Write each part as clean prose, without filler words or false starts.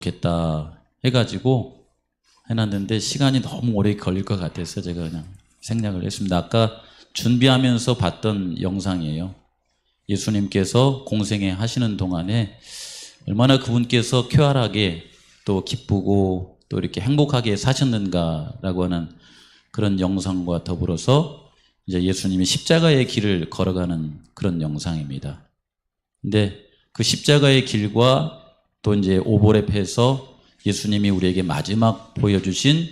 겠다 해가지고 해놨는데 시간이 너무 오래 걸릴 것 같아서 제가 그냥 생략을 했습니다. 아까 준비하면서 봤던 영상이에요. 예수님께서 공생애 하시는 동안에 얼마나 그분께서 쾌활하게 또 기쁘고 또 이렇게 행복하게 사셨는가라고 하는 그런 영상과 더불어서 이제 예수님이 십자가의 길을 걸어가는 그런 영상입니다. 근데 그 십자가의 길과 또 이제 오보랩에서 예수님이 우리에게 마지막 보여주신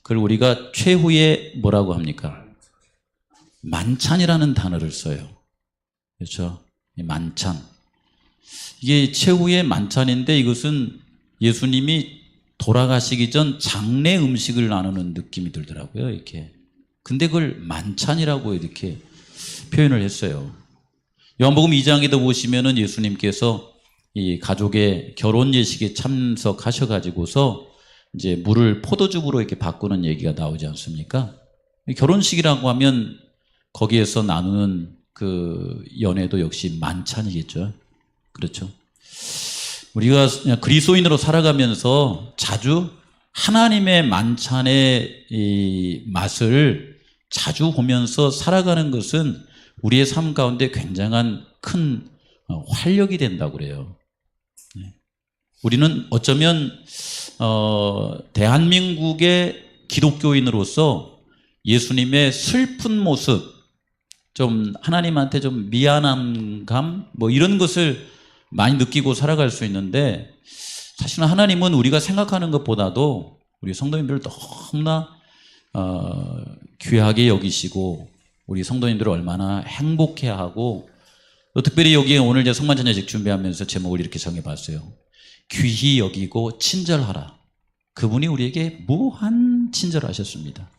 그걸 우리가 최후의 뭐라고 합니까? 만찬이라는 단어를 써요. 그렇죠? 만찬. 이게 최후의 만찬인데 이것은 예수님이 돌아가시기 전 장례 음식을 나누는 느낌이 들더라고요. 이렇게. 근데 그걸 만찬이라고 이렇게 표현을 했어요. 요한복음 2장에도 보시면은 예수님께서 이 가족의 결혼 예식에 참석하셔가지고서 이제 물을 포도즙으로 이렇게 바꾸는 얘기가 나오지 않습니까? 결혼식이라고 하면 거기에서 나누는 그 연회도 역시 만찬이겠죠. 그렇죠. 우리가 그리스도인으로 살아가면서 자주 하나님의 만찬의 이 맛을 자주 보면서 살아가는 것은 우리의 삶 가운데 굉장한 큰 활력이 된다고 그래요. 우리는 어쩌면 대한민국의 기독교인으로서 예수님의 슬픈 모습, 좀 하나님한테 좀 미안한 감, 뭐 이런 것을 많이 느끼고 살아갈 수 있는데 사실은 하나님은 우리가 생각하는 것보다도 우리 성도님들을 너무나 귀하게 여기시고 우리 성도님들을 얼마나 행복해하고 또 특별히 여기에 오늘 이제 성만찬 예식 준비하면서 제목을 이렇게 정해봤어요. 귀히 여기고 친절하라. 그분이 우리에게 무한 친절하셨습니다.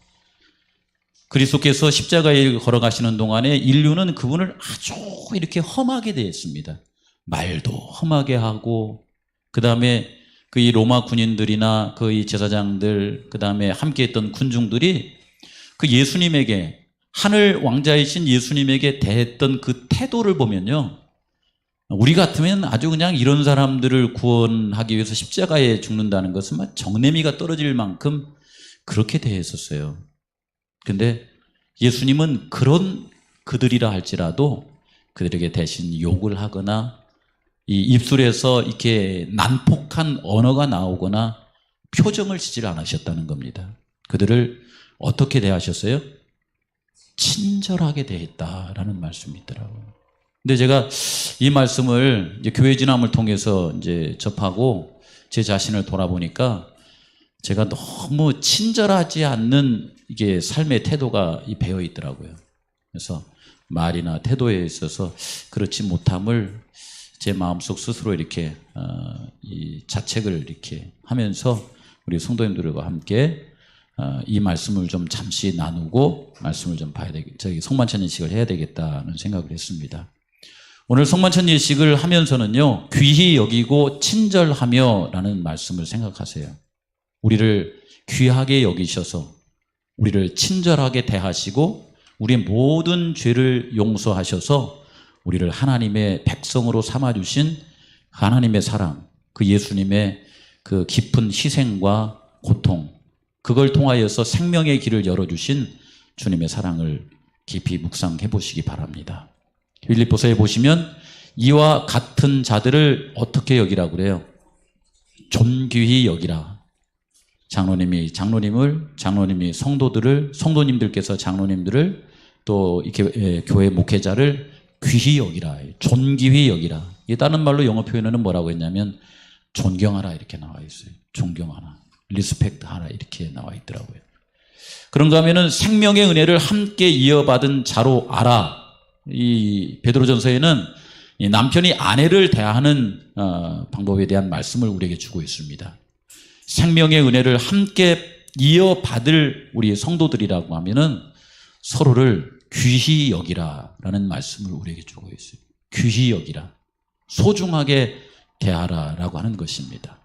그리스도께서 십자가에 걸어가시는 동안에 인류는 그분을 아주 이렇게 험하게 대했습니다. 말도 험하게 하고 그 다음에 그 이 로마 군인들이나 그 이 제사장들 그 다음에 함께했던 군중들이 그 예수님에게 하늘 왕자이신 예수님에게 대했던 그 태도를 보면요, 우리 같으면 아주 그냥 이런 사람들을 구원하기 위해서 십자가에 죽는다는 것은 막 정내미가 떨어질 만큼 그렇게 대했었어요. 근데 예수님은 그런 그들이라 할지라도 그들에게 대신 욕을 하거나 이 입술에서 이렇게 난폭한 언어가 나오거나 표정을 짓질 않으셨다는 겁니다. 그들을 어떻게 대하셨어요? 친절하게 대했다라는 말씀이 있더라고요. 근데 제가 이 말씀을 이제 교회 진함을 통해서 이제 접하고 제 자신을 돌아보니까 제가 너무 친절하지 않는 이게 삶의 태도가 배어 있더라고요. 그래서 말이나 태도에 있어서 그렇지 못함을 제 마음속 스스로 이렇게 이 자책을 이렇게 하면서 우리 성도님들과 함께 이 말씀을 좀 잠시 나누고 말씀을 좀 봐야 되겠, 저기 성만찬 예식을 해야 되겠다는 생각을 했습니다. 오늘 성만찬 예식을 하면서는요, 귀히 여기고 친절하며 라는 말씀을 생각하세요. 우리를 귀하게 여기셔서 우리를 친절하게 대하시고 우리의 모든 죄를 용서하셔서 우리를 하나님의 백성으로 삼아주신 하나님의 사랑, 그 예수님의 그 깊은 희생과 고통, 그걸 통하여서 생명의 길을 열어주신 주님의 사랑을 깊이 묵상해 보시기 바랍니다. 빌립보서에 보시면 이와 같은 자들을 어떻게 여기라고 그래요? 존귀히 여기라. 장로님이 성도들을, 성도님들께서 장로님들을 또 이렇게 교회 목회자를 귀히 여기라, 존귀히 여기라. 이게 다른 말로 영어 표현에는 뭐라고 했냐면 존경하라 이렇게 나와 있어요. 존경하라, 리스펙트하라 이렇게 나와 있더라고요. 그런가 하면은 생명의 은혜를 함께 이어받은 자로 알아. 이 베드로전서에는 이 남편이 아내를 대하는 방법에 대한 말씀을 우리에게 주고 있습니다. 생명의 은혜를 함께 이어받을 우리 성도들이라고 하면은 서로를 귀히 여기라라는 말씀을 우리에게 주고 있어요. 귀히 여기라, 소중하게 대하라라고 하는 것입니다.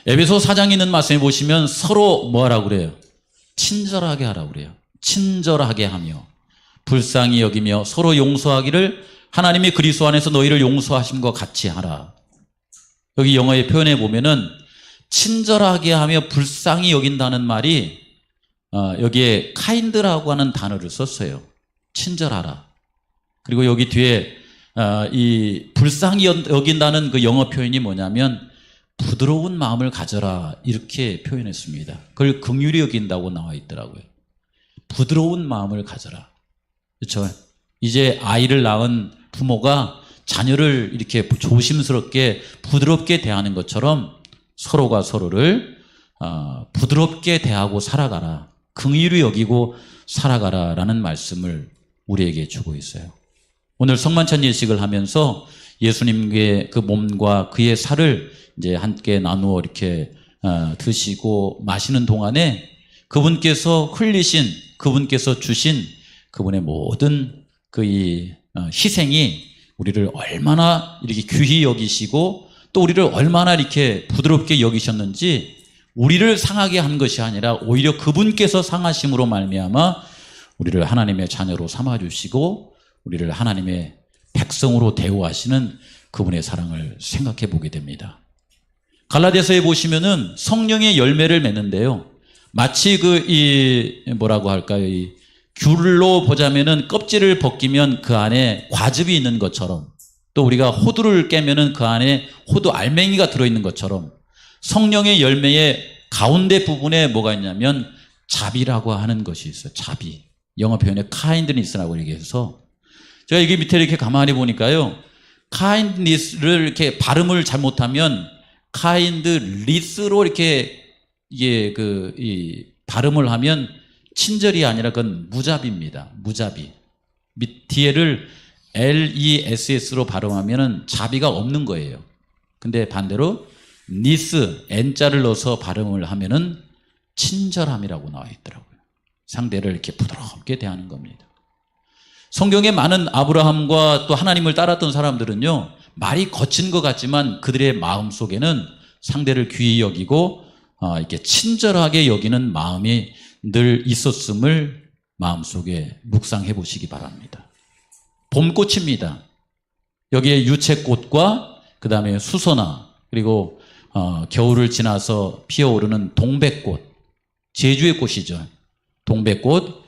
에베소 4장에 있는 말씀에 보시면 서로 뭐하라고 그래요? 친절하게 하라고 그래요. 친절하게 하며 불쌍히 여기며 서로 용서하기를 하나님이 그리스도 안에서 너희를 용서하심과 같이 하라. 여기 영어의 표현에 보면은 친절하게 하며 불쌍히 여긴다는 말이 여기에 kind라고 하는 단어를 썼어요. 친절하라. 그리고 여기 뒤에 이 불쌍히 여긴다는 그 영어 표현이 뭐냐면 부드러운 마음을 가져라 이렇게 표현했습니다. 그걸 긍휼히 여긴다고 나와 있더라고요. 부드러운 마음을 가져라. 그렇죠? 이제 아이를 낳은 부모가 자녀를 이렇게 조심스럽게 부드럽게 대하는 것처럼 서로가 서로를 부드럽게 대하고 살아가라. 긍휼히 여기고 살아가라라는 말씀을 우리에게 주고 있어요. 오늘 성만찬 예식을 하면서 예수님의 그 몸과 그의 살을 이제 함께 나누어 이렇게 드시고 마시는 동안에 그분께서 흘리신, 그분께서 주신 그분의 모든 그 희생이 우리를 얼마나 이렇게 귀히 여기시고 또 우리를 얼마나 이렇게 부드럽게 여기셨는지, 우리를 상하게 한 것이 아니라 오히려 그분께서 상하심으로 말미암아 우리를 하나님의 자녀로 삼아주시고 우리를 하나님의 백성으로 대우하시는 그분의 사랑을 생각해 보게 됩니다. 갈라디아서에 보시면은 성령의 열매를 맺는데요. 마치 뭐라고 할까요? 이 귤로 보자면은 껍질을 벗기면 그 안에 과즙이 있는 것처럼, 또 우리가 호두를 깨면은 그 안에 호두 알맹이가 들어있는 것처럼 성령의 열매의 가운데 부분에 뭐가 있냐면 자비라고 하는 것이 있어요. 자비. 영어 표현에 kindness라고 얘기해서, 제가 여기 밑에 이렇게 가만히 보니까요, kindness를 이렇게 발음을 잘못하면 kindness로 이렇게 발음을 하면 친절이 아니라 그건 무자비입니다. 무자비. 뒤에를 less로 발음하면은 자비가 없는 거예요. 근데 반대로 니스, n자를 넣어서 발음을 하면은 친절함이라고 나와 있더라고요. 상대를 이렇게 부드럽게 대하는 겁니다. 성경에 많은 아브라함과 또 하나님을 따랐던 사람들은요, 말이 거친 것 같지만 그들의 마음 속에는 상대를 귀히 여기고 이렇게 친절하게 여기는 마음이 늘 있었음을 마음속에 묵상해 보시기 바랍니다. 봄꽃입니다. 여기에 유채꽃과 그 다음에 수선화, 그리고 겨울을 지나서 피어오르는 동백꽃, 제주의 꽃이죠. 동백꽃,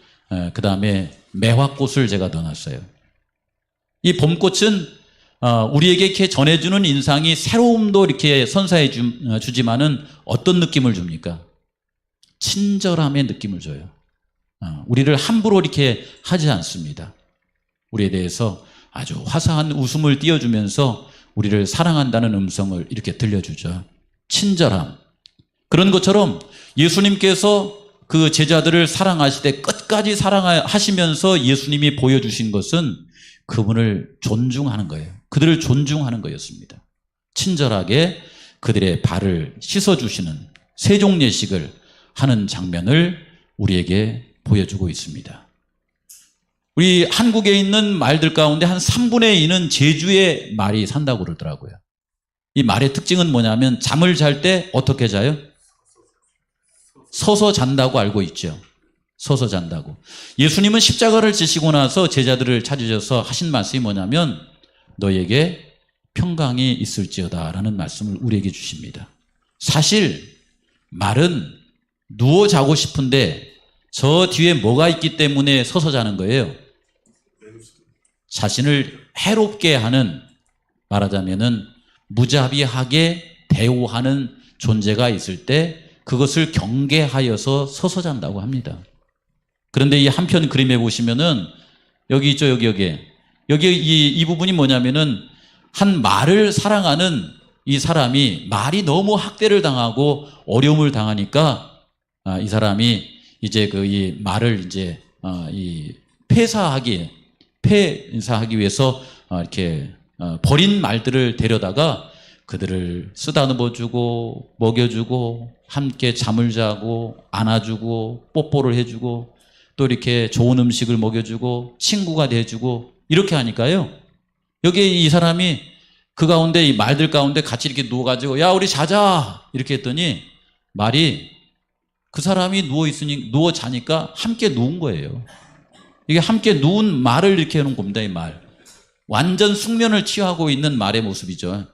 그 다음에 매화꽃을 제가 넣어놨어요. 이 봄꽃은 우리에게 이렇게 전해주는 인상이 새로움도 이렇게 선사해 주지만은 어떤 느낌을 줍니까? 친절함의 느낌을 줘요. 우리를 함부로 이렇게 하지 않습니다. 우리에 대해서 아주 화사한 웃음을 띄워주면서 우리를 사랑한다는 음성을 이렇게 들려주죠. 친절함. 그런 것처럼 예수님께서 그 제자들을 사랑하실 때 끝까지 사랑하시면서 예수님이 보여주신 것은 그분을 존중하는 거예요. 그들을 존중하는 거였습니다. 친절하게 그들의 발을 씻어주시는 세종예식을 하는 장면을 우리에게 보여주고 있습니다. 우리 한국에 있는 말들 가운데 한 3분의 2는 제주의 말이 산다고 그러더라고요. 이 말의 특징은 뭐냐면 잠을 잘 때 어떻게 자요? 서서 잔다고 알고 있죠. 서서 잔다고. 예수님은 십자가를 지시고 나서 제자들을 찾으셔서 하신 말씀이 뭐냐면 너에게 평강이 있을지어다 라는 말씀을 우리에게 주십니다. 사실 말은 누워 자고 싶은데 저 뒤에 뭐가 있기 때문에 서서 자는 거예요. 자신을 해롭게 하는, 말하자면은 무자비하게 대우하는 존재가 있을 때 그것을 경계하여서 서서 잔다고 합니다. 그런데 이 한편 그림에 보시면은 여기 있죠, 여기 이 부분이 뭐냐면은 한 말을 사랑하는 이 사람이 말이 너무 학대를 당하고 어려움을 당하니까 이 사람이 이제 이 말을 이제 폐사하기 위해서 이렇게 버린 말들을 데려다가 그들을 쓰다듬어주고 먹여주고 함께 잠을 자고 안아주고 뽀뽀를 해주고 또 이렇게 좋은 음식을 먹여주고 친구가 돼주고 이렇게 하니까요. 여기에 이 사람이 그 가운데 이 말들 가운데 같이 이렇게 누워가지고 야 우리 자자 이렇게 했더니 말이 그 사람이 누워 자니까 함께 누운 거예요. 이게 함께 누운 말을 이렇게 해놓은 겁니다. 이 말. 완전 숙면을 취하고 있는 말의 모습이죠.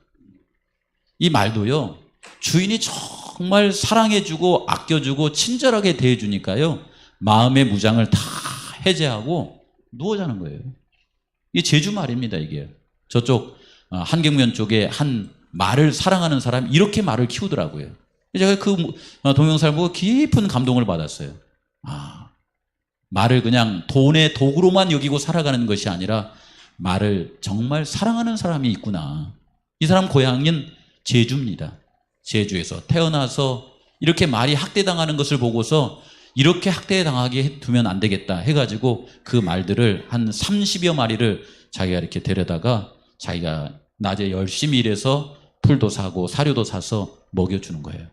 이 말도요, 주인이 정말 사랑해주고 아껴주고 친절하게 대해주니까요, 마음의 무장을 다 해제하고 누워 자는 거예요. 이게 제주 말입니다, 이게. 저쪽 한경면 쪽에 한 말을 사랑하는 사람이 이렇게 말을 키우더라고요. 제가 그 동영상을 보고 깊은 감동을 받았어요. 말을 그냥 돈의 도구로만 여기고 살아가는 것이 아니라 말을 정말 사랑하는 사람이 있구나. 이 사람 고향은 제주입니다. 제주에서 태어나서 이렇게 말이 학대당하는 것을 보고서 이렇게 학대당하게 두면 안 되겠다 해가지고 그 말들을 한 30여 마리를 자기가 이렇게 데려다가 자기가 낮에 열심히 일해서 풀도 사고 사료도 사서 먹여주는 거예요.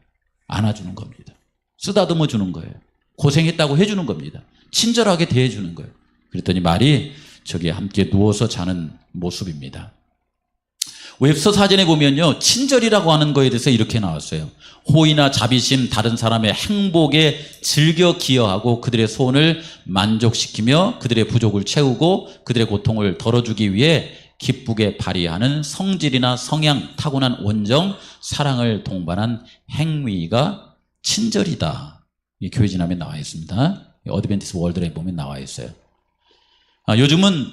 안아주는 겁니다. 쓰다듬어 주는 거예요. 고생했다고 해주는 겁니다. 친절하게 대해주는 거예요. 그랬더니 말이 저기에 함께 누워서 자는 모습입니다. 웹서 사전에 보면요, 친절이라고 하는 거에 대해서 이렇게 나왔어요. 호의나 자비심, 다른 사람의 행복에 즐겨 기여하고 그들의 소원을 만족시키며 그들의 부족을 채우고 그들의 고통을 덜어주기 위해 기쁘게 발휘하는 성질이나 성향, 타고난 원정, 사랑을 동반한 행위가 친절이다. 이 교회 지남에 나와 있습니다. 어드벤티스트 월드에 보면 나와 있어요. 요즘은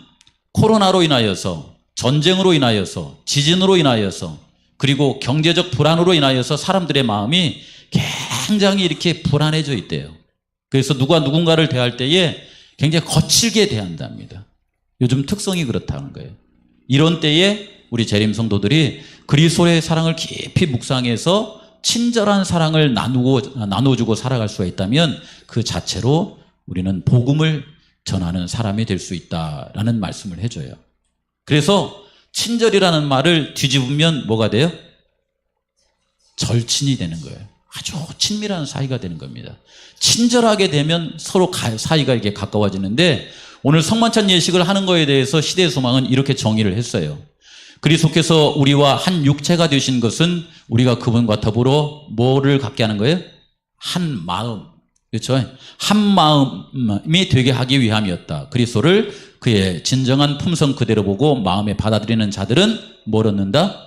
코로나로 인하여서, 전쟁으로 인하여서, 지진으로 인하여서, 그리고 경제적 불안으로 인하여서 사람들의 마음이 굉장히 이렇게 불안해져 있대요. 그래서 누가 누군가를 대할 때에 굉장히 거칠게 대한답니다. 요즘 특성이 그렇다는 거예요. 이런 때에 우리 재림 성도들이 그리스도의 사랑을 깊이 묵상해서 친절한 사랑을 나눠주고 살아갈 수가 있다면 그 자체로 우리는 복음을 전하는 사람이 될 수 있다라는 말씀을 해줘요. 그래서 친절이라는 말을 뒤집으면 뭐가 돼요? 절친이 되는 거예요. 아주 친밀한 사이가 되는 겁니다. 친절하게 되면 서로 사이가 이렇게 가까워지는데, 오늘 성만찬 예식을 하는 거에 대해서 시대의 소망은 이렇게 정의를 했어요. 그리스도께서 우리와 한 육체가 되신 것은 우리가 그분과 더불어 뭐를 갖게 하는 거예요? 한 마음. 그렇죠? 한 마음이 되게 하기 위함이었다. 그리스도를 그의 진정한 품성 그대로 보고 마음에 받아들이는 자들은 뭘 얻는다?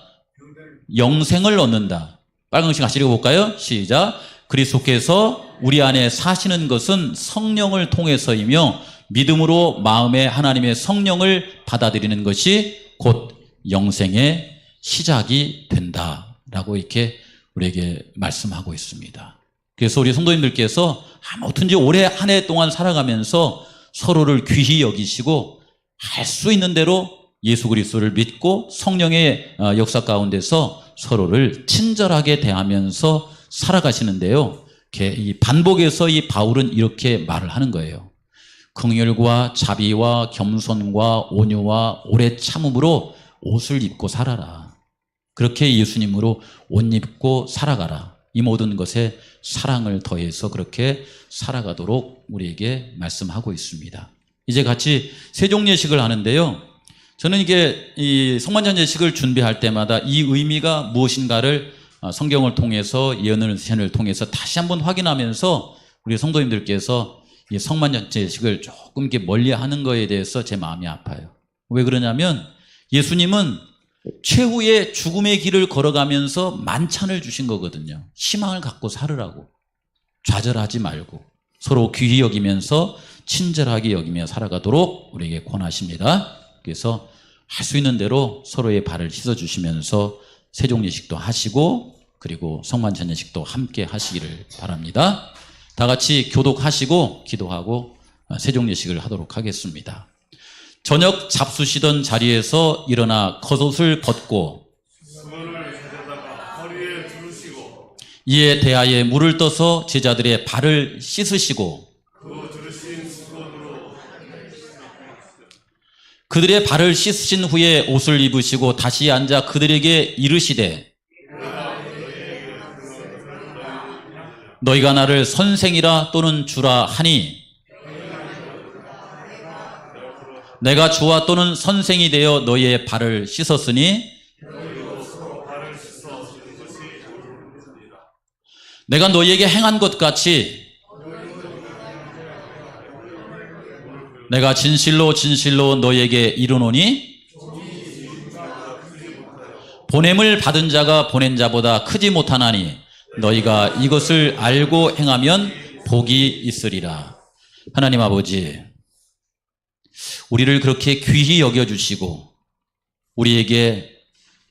영생을 얻는다. 빨간 글 같이 읽어볼까요? 시작. 그리스도께서 우리 안에 사시는 것은 성령을 통해서이며 믿음으로 마음에 하나님의 성령을 받아들이는 것이 곧 영생의 시작이 된다라고 이렇게 우리에게 말씀하고 있습니다. 그래서 우리 성도님들께서 뭐든지 올해 한 해 동안 살아가면서 서로를 귀히 여기시고 할 수 있는 대로 예수 그리스도를 믿고 성령의 역사 가운데서 서로를 친절하게 대하면서 살아가시는데요. 이 반복해서 이 바울은 이렇게 말을 하는 거예요. 긍휼과 자비와 겸손과 온유와 오래 참음으로 옷을 입고 살아라. 그렇게 예수님으로 옷 입고 살아가라. 이 모든 것에 사랑을 더해서 그렇게 살아가도록 우리에게 말씀하고 있습니다. 이제 같이 세종 예식을 하는데요. 저는 이게 이 성만찬 예식을 준비할 때마다 이 의미가 무엇인가를 성경을 통해서 예언을 통해서 다시 한번 확인하면서 우리 성도님들께서 이 성만찬 예식을 조금 이렇게 멀리하는 거에 대해서 제 마음이 아파요. 왜 그러냐면 예수님은 최후의 죽음의 길을 걸어가면서 만찬을 주신 거거든요. 희망을 갖고 살으라고. 좌절하지 말고 서로 귀히 여기면서 친절하게 여기며 살아가도록 우리에게 권하십니다. 그래서 할 수 있는 대로 서로의 발을 씻어주시면서 세종 예식도 하시고 그리고 성만찬 예식도 함께 하시기를 바랍니다. 다 같이 교독하시고 기도하고 세종 예식을 하도록 하겠습니다. 저녁 잡수시던 자리에서 일어나 겉옷을 벗고 이에 대하여 물을 떠서 제자들의 발을 씻으시고 그들의 발을 씻으신 후에 옷을 입으시고 다시 앉아 그들에게 이르시되 너희가 나를 선생이라 또는 주라 하니 내가 주와 또는 선생이 되어 너희의 발을 씻었으니 내가 너희에게 행한 것 같이 내가 진실로 진실로 너희에게 이르노니 보냄을 받은 자가 보낸 자보다 크지 못하나니 너희가 이것을 알고 행하면 복이 있으리라. 하나님 아버지, 우리를 그렇게 귀히 여겨주시고 우리에게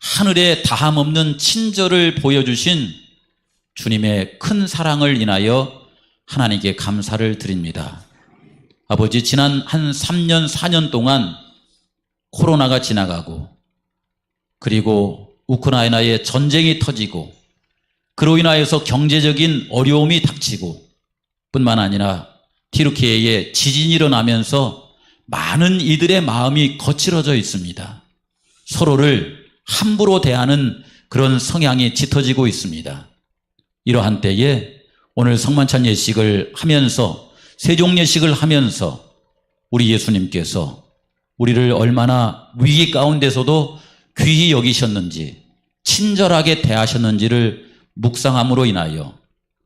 하늘에 다함없는 친절을 보여주신 주님의 큰 사랑을 인하여 하나님께 감사를 드립니다. 아버지, 지난 한 3년, 4년 동안 코로나가 지나가고 그리고 우크라이나에 전쟁이 터지고 그로 인하여서 경제적인 어려움이 닥치고 뿐만 아니라 티르키예에 지진이 일어나면서 많은 이들의 마음이 거칠어져 있습니다. 서로를 함부로 대하는 그런 성향이 짙어지고 있습니다. 이러한 때에 오늘 성만찬 예식을 하면서 세종 예식을 하면서 우리 예수님께서 우리를 얼마나 위기 가운데서도 귀히 여기셨는지 친절하게 대하셨는지를 묵상함으로 인하여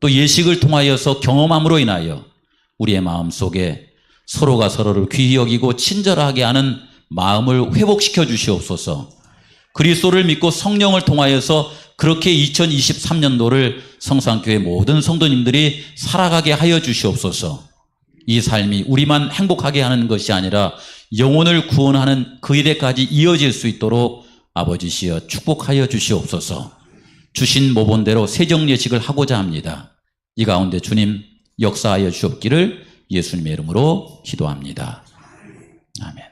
또 예식을 통하여서 경험함으로 인하여 우리의 마음속에 서로가 서로를 귀히 여기고 친절하게 하는 마음을 회복시켜 주시옵소서. 그리스도를 믿고 성령을 통하여서 그렇게 2023년도를 성산교회 모든 성도님들이 살아가게 하여 주시옵소서. 이 삶이 우리만 행복하게 하는 것이 아니라 영혼을 구원하는 그 일에까지 이어질 수 있도록 아버지시여 축복하여 주시옵소서. 주신 모본대로 세정예식을 하고자 합니다. 이 가운데 주님 역사하여 주옵기를 예수님의 이름으로 기도합니다. 아멘.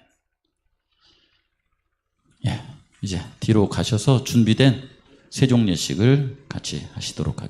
예, 이제 뒤로 가셔서 준비된 세종예식을 같이 하시도록 하겠습니다.